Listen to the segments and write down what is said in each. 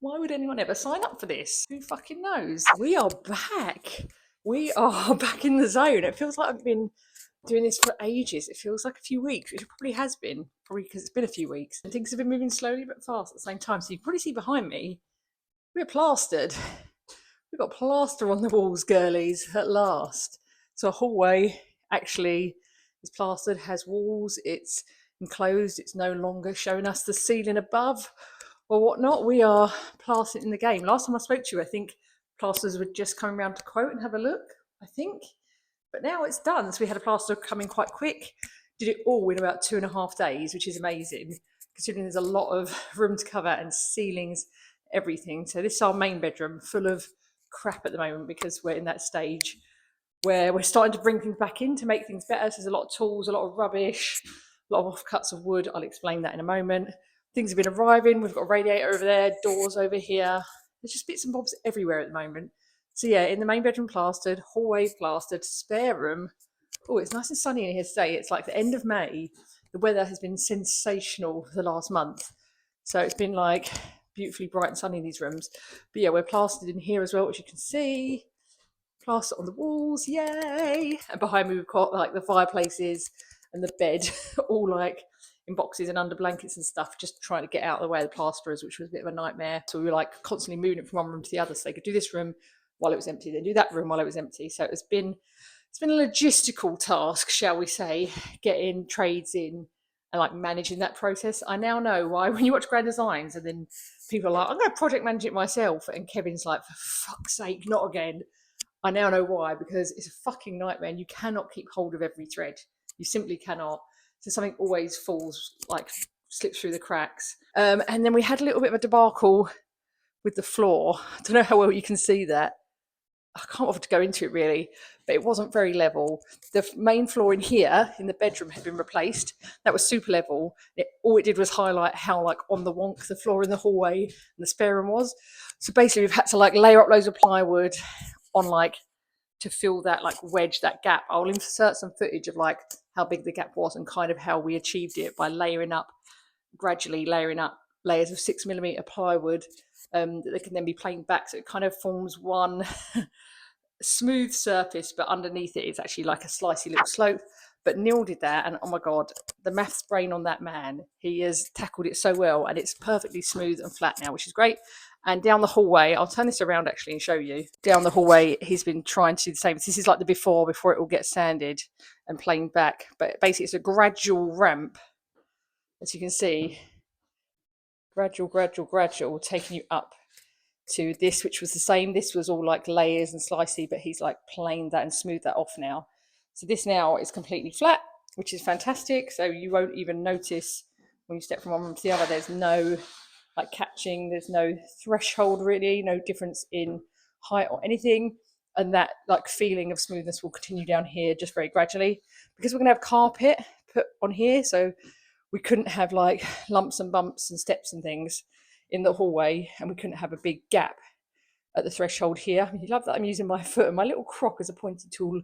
Why would anyone ever sign up for this? Who fucking knows? We are back. We are back in the zone. It feels like I've been doing this for ages. It feels like a few weeks, which it probably has been, probably because it's been a few weeks. And things have been moving slowly but fast at the same time. So you can probably see behind me, we're plastered. We've got plaster on the walls, girlies, at last. So a hallway actually is plastered, has walls, it's enclosed, it's no longer showing us the ceiling above or whatnot. We are plastered in the game. Last time I spoke to you, I think plasters were just coming around to quote and have a look, I think. But now it's done. So we had a plaster come in quite quick, did it all in about 2.5 days, which is amazing, considering there's a lot of room to cover and ceilings, everything. So this is our main bedroom, full of crap at the moment because we're in that stage where we're starting to bring things back in to make things better. So there's a lot of tools, a lot of rubbish, a lot of offcuts of wood. I'll explain that in a moment. Things have been arriving. We've got a radiator over there, doors over here. There's just bits and bobs everywhere at the moment. So yeah, in the main bedroom plastered, hallway plastered, spare room. Oh, it's nice and sunny in here today. It's like the end of May. The weather has been sensational for the last month. So it's been like beautifully bright and sunny in these rooms. But yeah, we're plastered in here as well, which you can see. Plaster on the walls, yay! And behind me we've got like the fireplaces and the bed, all like in boxes and under blankets and stuff, just trying to get out of the way of the plasterers, which was a bit of a nightmare. So we were like constantly moving it from one room to the other, so they could do this room while it was empty, then do that room while it was empty. So it's been a logistical task, shall we say, getting trades in and like managing that process. I now know why when you watch Grand Designs and then people are like, I'm going to project manage it myself, and Kevin's like, for fuck's sake, not again. I now know why, because it's a fucking nightmare and you cannot keep hold of every thread. You simply cannot. So something always falls, like slips through the cracks. And then we had a little bit of a debacle with the floor. I don't know how well you can see that. I can't bother to go into it really, but it wasn't very level. The main floor in here, in the bedroom, had been replaced. That was super level. All it did was highlight how like on the wonk the floor in the hallway and the spare room was. So basically we've had to like layer up loads of plywood on like to fill that like wedge, that gap. I'll insert some footage of like how big the gap was and kind of how we achieved it by gradually layering up layers of 6mm plywood that they can then be planed back. So it kind of forms one smooth surface, but underneath it is actually like a slicey little slope. But Neil did that, and oh my god, the maths brain on that man, he has tackled it so well, and it's perfectly smooth and flat now, which is great. And down the hallway, I'll turn this around actually and show you. Down the hallway, he's been trying to do the same. This is like the before it all gets sanded and planed back. But basically, it's a gradual ramp, as you can see. Gradual, taking you up to this, which was the same. This was all like layers and slicey, but he's like planed that and smoothed that off now. So this now is completely flat, which is fantastic. So you won't even notice when you step from one room to the other. There's no like catching, there's no threshold really, no difference in height or anything. And that like feeling of smoothness will continue down here just very gradually, because we're gonna have carpet put on here. So we couldn't have like lumps and bumps and steps and things in the hallway, and we couldn't have a big gap at the threshold here. You love that I'm using my foot and my little croc as a pointy tool.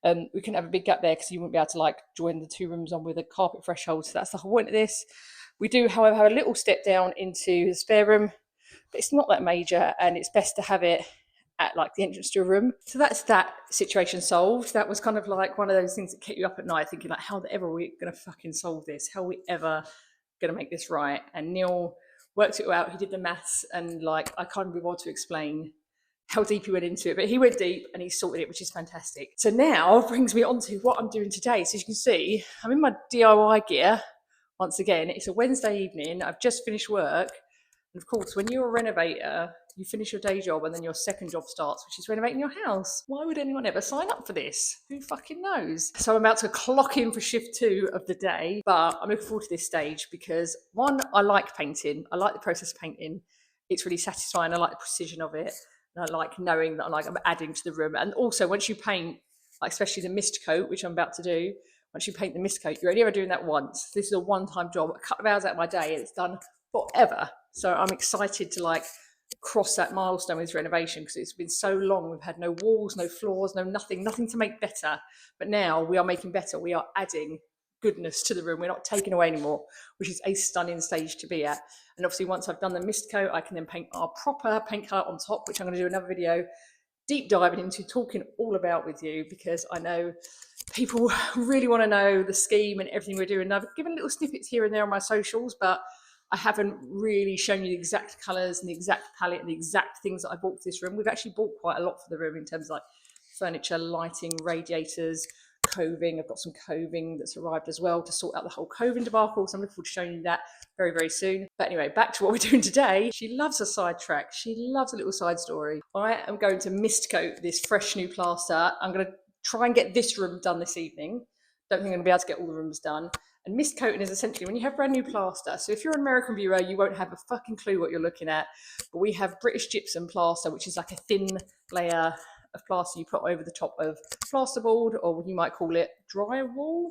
We couldn't have a big gap there because you wouldn't be able to like join the two rooms on with a carpet threshold. So that's the whole point of this. We do, however, have a little step down into the spare room, but it's not that major, and it's best to have it at like the entrance to a room. So that's that situation solved. That was kind of like one of those things that kept you up at night thinking like, how the ever are we going to fucking solve this? How are we ever going to make this right? And Neil worked it out. He did the maths, and like I can't be bothered to explain how deep he went into it, but he went deep and he sorted it, which is fantastic. So now brings me on to what I'm doing today. So as you can see, I'm in my DIY gear once again. It's a Wednesday evening. I've just finished work. And of course, when you're a renovator, you finish your day job and then your second job starts, which is renovating your house. Why would anyone ever sign up for this? Who fucking knows? So I'm about to clock in for shift 2 of the day, but I'm looking forward to this stage because one, I like painting. I like the process of painting. It's really satisfying. I like the precision of it. And I like knowing that I'm adding to the room. And also once you paint, like especially the mist coat, which I'm about to do, once you paint the mist coat, you're only ever doing that once. This is a one-time job, a couple of hours out of my day, and it's done forever. So I'm excited to like cross that milestone with renovation, because it's been so long. We've had no walls, no floors, no nothing to make better. But now we are making better. We are adding goodness to the room. We're not taking away anymore, which is a stunning stage to be at. And obviously once I've done the mist coat, I can then paint our proper paint colour on top, which I'm going to do another video deep diving into, talking all about with you, because I know people really want to know the scheme and everything we're doing. I've given little snippets here and there on my socials, but I haven't really shown you the exact colours and the exact palette and the exact things that I bought for this room. We've actually bought quite a lot for the room in terms of like furniture, lighting, radiators, coving. I've got some coving that's arrived as well to sort out the whole coving debacle, so I'm looking forward to showing you that very, very soon. But anyway, back to what we're doing today. She loves a sidetrack. She loves a little side story. I am going to mist coat this fresh new plaster. I'm going to try and get this room done this evening. Don't think I'm going to be able to get all the rooms done. And mist coating is essentially when you have brand new plaster. So if you're an American viewer, you won't have a fucking clue what you're looking at. But we have British gypsum plaster, which is like a thin layer of plaster you put over the top of plasterboard, or you might call it drywall,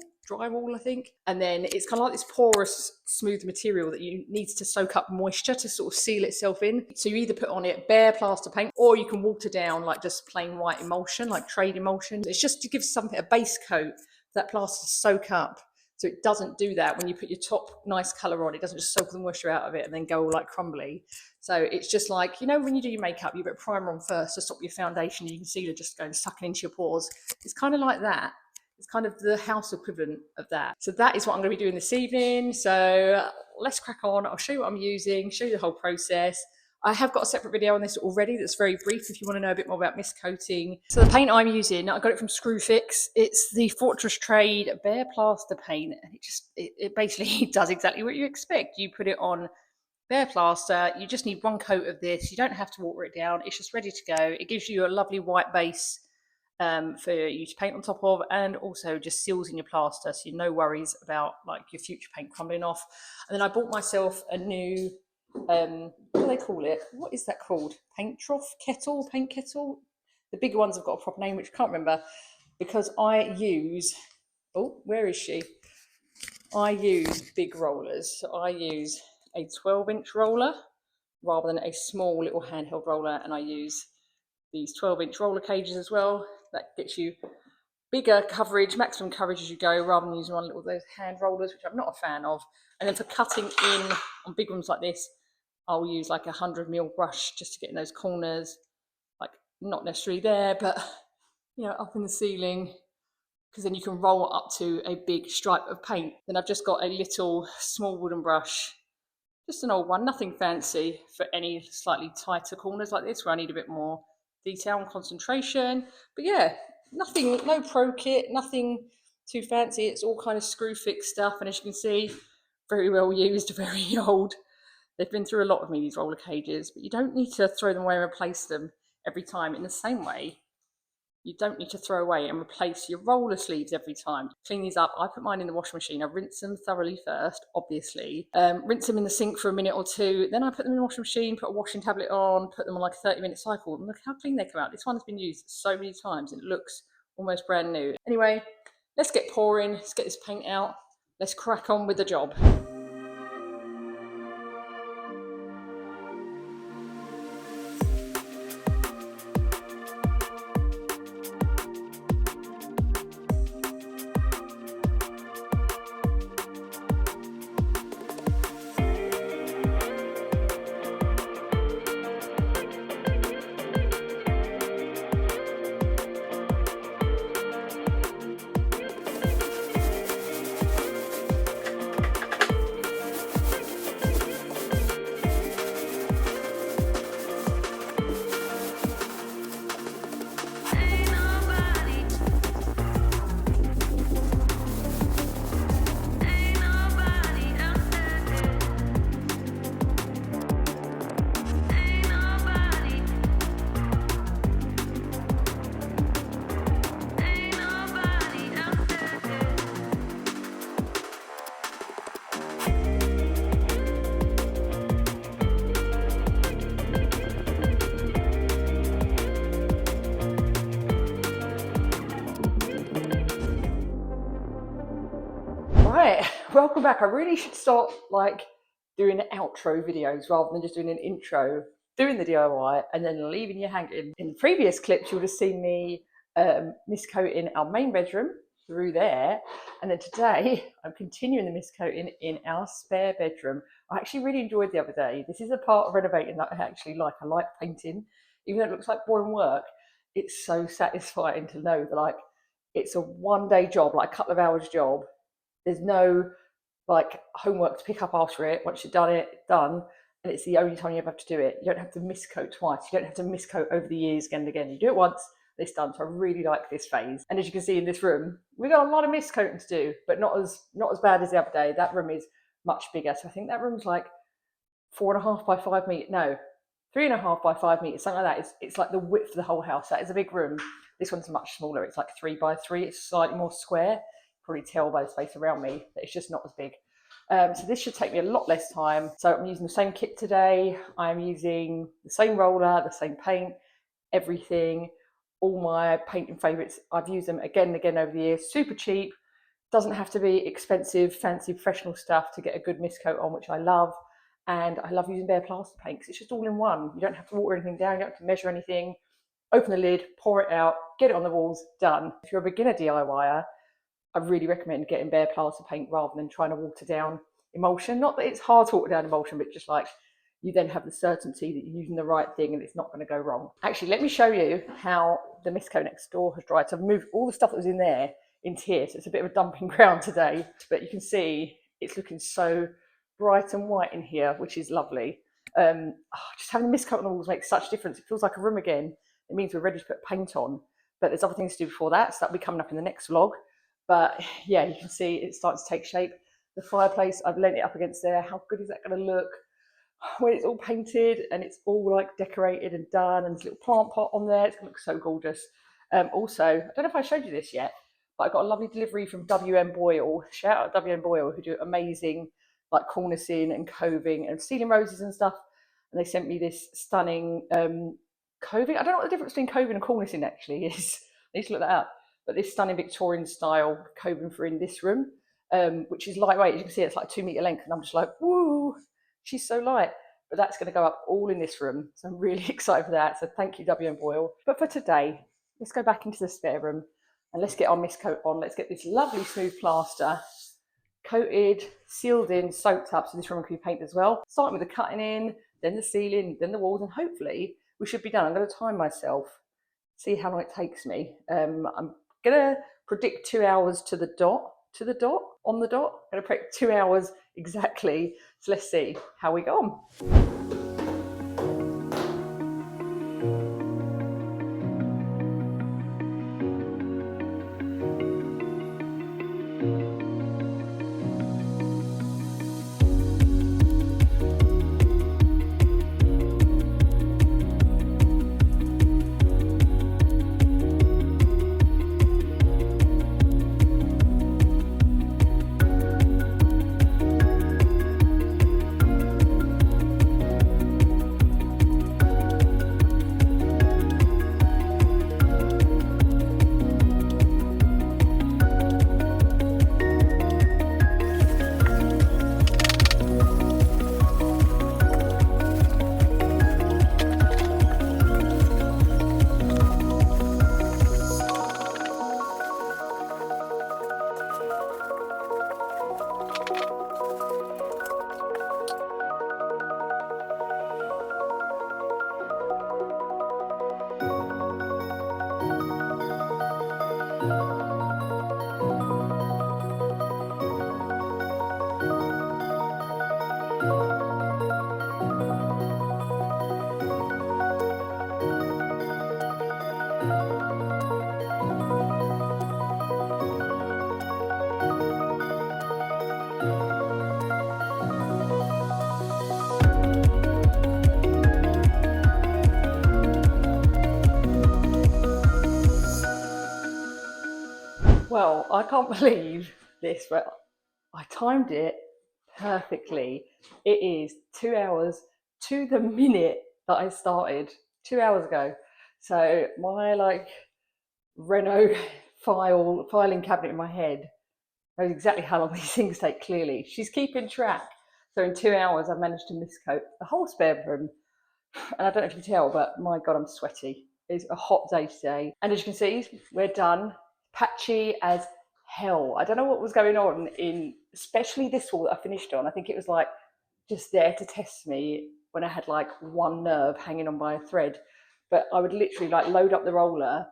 I think. And then it's kind of like this porous, smooth material that you needs to soak up moisture to sort of seal itself in. So you either put on it bare plaster paint, or you can water down like just plain white emulsion, like trade emulsion. It's just to give something a base coat for that plaster to soak up. So it doesn't do that when you put your top nice colour on. It doesn't just soak the moisture out of it and then go all like crumbly. So it's just like, you know, when you do your makeup, you put primer on first to stop your foundation and your concealer just going sucking into your pores. It's kind of like that. It's kind of the house equivalent of that. So that is what I'm going to be doing this evening. So let's crack on. I'll show you what I'm using, show you the whole process. I have got a separate video on this already that's very brief if you want to know a bit more about mist coating. So the paint I'm using, I got it from Screwfix. It's the Fortress Trade Bare Plaster paint, and it basically does exactly what you expect. You put it on bare plaster, you just need one coat of this. You don't have to water it down. It's just ready to go. It gives you a lovely white base for you to paint on top of, and also just seals in your plaster, so no worries about like your future paint crumbling off. And then I bought myself a new what do they call it? What is that called? Paint trough? Kettle? Paint kettle? The bigger ones have got a proper name, which I can't remember, because I use, oh, where is she? I use big rollers. So I use a 12-inch roller rather than a small little handheld roller, and I use these 12-inch roller cages as well. That gets you bigger coverage, maximum coverage as you go, rather than using one little those hand rollers, which I'm not a fan of. And then for cutting in on big rooms like this, I'll use like a 100mm brush just to get in those corners, like not necessarily there, but you know, up in the ceiling, because then you can roll up to a big stripe of paint. Then I've just got a little small wooden brush, just an old one, nothing fancy, for any slightly tighter corners like this where I need a bit more detail and concentration. But yeah, nothing, no pro kit, nothing too fancy. It's all kind of Screwfix stuff, and as you can see, very well used, very old. They've been through a lot of me, these roller cages, but you don't need to throw them away and replace them every time. In the same way, you don't need to throw away and replace your roller sleeves every time. Clean these up. I put mine in the washing machine. I rinse them thoroughly first, obviously. Rinse them in the sink for a minute or two. Then I put them in the washing machine, put a washing tablet on, put them on like a 30-minute cycle. And look how clean they come out. This one has been used so many times. It looks almost brand new. Anyway, let's get pouring. Let's get this paint out. Let's crack on with the job. Right, welcome back. I really should start like doing outro videos rather than just doing an intro, doing the DIY and then leaving you hanging. In the previous clips, you would have seen me miscoating our main bedroom, through there. And then today I'm continuing the mist coating in our spare bedroom. I actually really enjoyed the other day. This is a part of renovating that I actually like. I like painting, even though it looks like boring work. It's so satisfying to know that like it's a 1 day job, like a couple of hours job. There's no like homework to pick up after it. Once you've done it, done. And it's the only time you ever have to do it. You don't have to miscoat twice. You don't have to miscoat over the years again and again. You do it once, it's done. So I really like this phase. And as you can see in this room, we've got a lot of miscoating to do, but not as bad as the other day. That room is much bigger. So I think that room's like 4.5 by 5 meters. No, 3.5 by 5 meters, something like that. It's like the width of the whole house. That is a big room. This one's much smaller. It's like 3 by 3. It's slightly more square. Probably tell by the space around me that it's just not as big. So this should take me a lot less time. So I'm using the same kit today. I'm using the same roller, the same paint, everything, all my painting favourites. I've used them again and again over the years. Super cheap. Doesn't have to be expensive, fancy, professional stuff to get a good mist coat on, which I love. And I love using bare plaster paint because it's just all in one. You don't have to water anything down. You don't have to measure anything. Open the lid, pour it out, get it on the walls, done. If you're a beginner DIYer, I really recommend getting bare plaster paint rather than trying to water down emulsion. Not that it's hard to water down emulsion, but just like you then have the certainty that you're using the right thing and it's not going to go wrong. Actually, let me show you how the mist coat next door has dried. So I've moved all the stuff that was in there into here. So it's a bit of a dumping ground today, but you can see it's looking so bright and white in here, which is lovely. Just having the mist coat on the walls makes such a difference. It feels like a room again. It means we're ready to put paint on, but there's other things to do before that. So that'll be coming up in the next vlog. But yeah, you can see it's starting to take shape. The fireplace, I've lent it up against there. How good is that going to look when it's all painted and it's all like decorated and done, and there's a little plant pot on there? It's going to look so gorgeous. Also, I don't know if I showed you this yet, but I got a lovely delivery from WM Boyle. Shout out WM Boyle, who do amazing like cornicing and coving and ceiling roses and stuff. And they sent me this stunning coving. I don't know what the difference between coving and cornicing actually is. I need to look that up. But this stunning Victorian style coving for in this room, which is lightweight. As you can see, it's like 2 meter length, and I'm just like, woo, she's so light. But that's going to go up all in this room, so I'm really excited for that. So thank you, W and Boyle. But for today, let's go back into the spare room and let's get our mist coat on. Let's get this lovely smooth plaster coated, sealed in, soaked up, so this room can be painted as well. Starting with the cutting in, then the ceiling, then the walls, and hopefully we should be done. I'm going to time myself, see how long it takes me. I'm gonna predict 2 hours to the dot, on the dot. I'm gonna predict 2 hours exactly. So let's see how we go on. Well, I can't believe this, but I timed it perfectly. It is 2 hours to the minute that I started 2 hours ago. So my like Reno filing cabinet in my head knows exactly how long these things take. Clearly, she's keeping track. So in 2 hours, I've managed to miscoat the whole spare room. And I don't know if you can tell, but my God, I'm sweaty. It's a hot day today. And as you can see, we're done. Patchy as hell. I don't know what was going on in, especially this wall that I finished on. I think it was like just there to test me when I had like one nerve hanging on by a thread. But I would literally like load up the roller,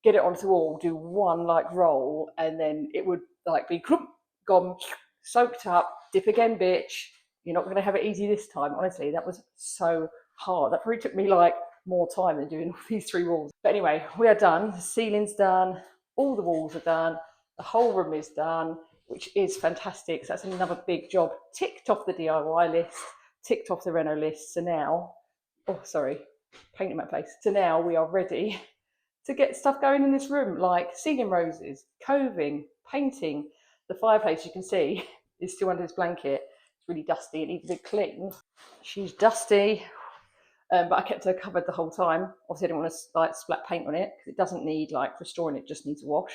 get it onto the wall, do one like roll, and then it would like be clump, gone, soaked up, dip again, bitch. You're not going to have it easy this time. Honestly, that was so hard. That probably took me like more time than doing all these 3 walls. But anyway, we are done. The ceiling's done. All the walls are done. The whole room is done, which is fantastic. So that's another big job ticked off the DIY list, ticked off the reno list. So now, oh, sorry, painting my face. So now we are ready to get stuff going in this room, like ceiling roses, coving, painting. The fireplace, you can see, is still under this blanket. It's really dusty. It needs a bit clean. She's dusty, but I kept her covered the whole time. Obviously, I didn't want to like splat paint on it because it doesn't need like restoring. It just needs a wash.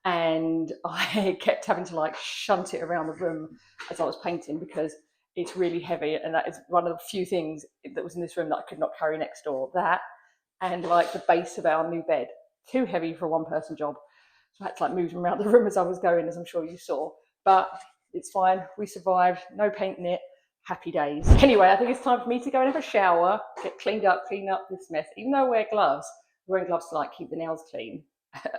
And I kept having to like shunt it around the room as I was painting because it's really heavy, and that is one of the few things that was in this room that I could not carry next door. That and like the base of our new bed, too heavy for a 1-person job. So I had to like move them around the room as I was going, as I'm sure you saw. But it's fine. We survived. No painting it. Happy days. Anyway, I think it's time for me to go and have a shower, get clean up this mess. Even though I wear gloves, I'm wearing gloves to like keep the nails clean.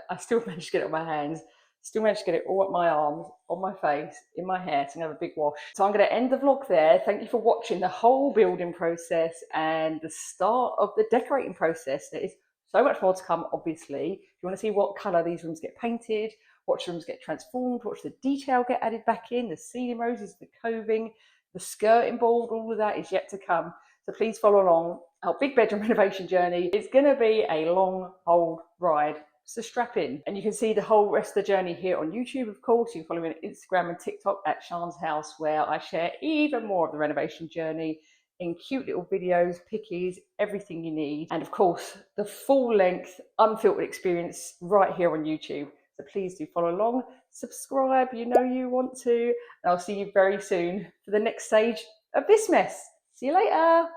I still managed to get it on my hands. Still managed to get it all up my arms, on my face, in my hair, so I'm gonna have a big wash. So I'm gonna end the vlog there. Thank you for watching the whole building process and the start of the decorating process. There is so much more to come, obviously. If you wanna see what colour these rooms get painted, watch rooms get transformed, watch the detail get added back in, the ceiling roses, the coving, the skirting board, all of that is yet to come. So please follow along our big bedroom renovation journey. It's gonna be a long, old ride. So strap in, and you can see the whole rest of the journey here on YouTube. Of course, you can follow me on Instagram and TikTok at Sharn's House, where I share even more of the renovation journey in cute little videos, pickies, everything you need, and of course the full length unfiltered experience right here on YouTube. So please do follow along, subscribe, you know you want to, and I'll see you very soon for the next stage of this mess. See you later.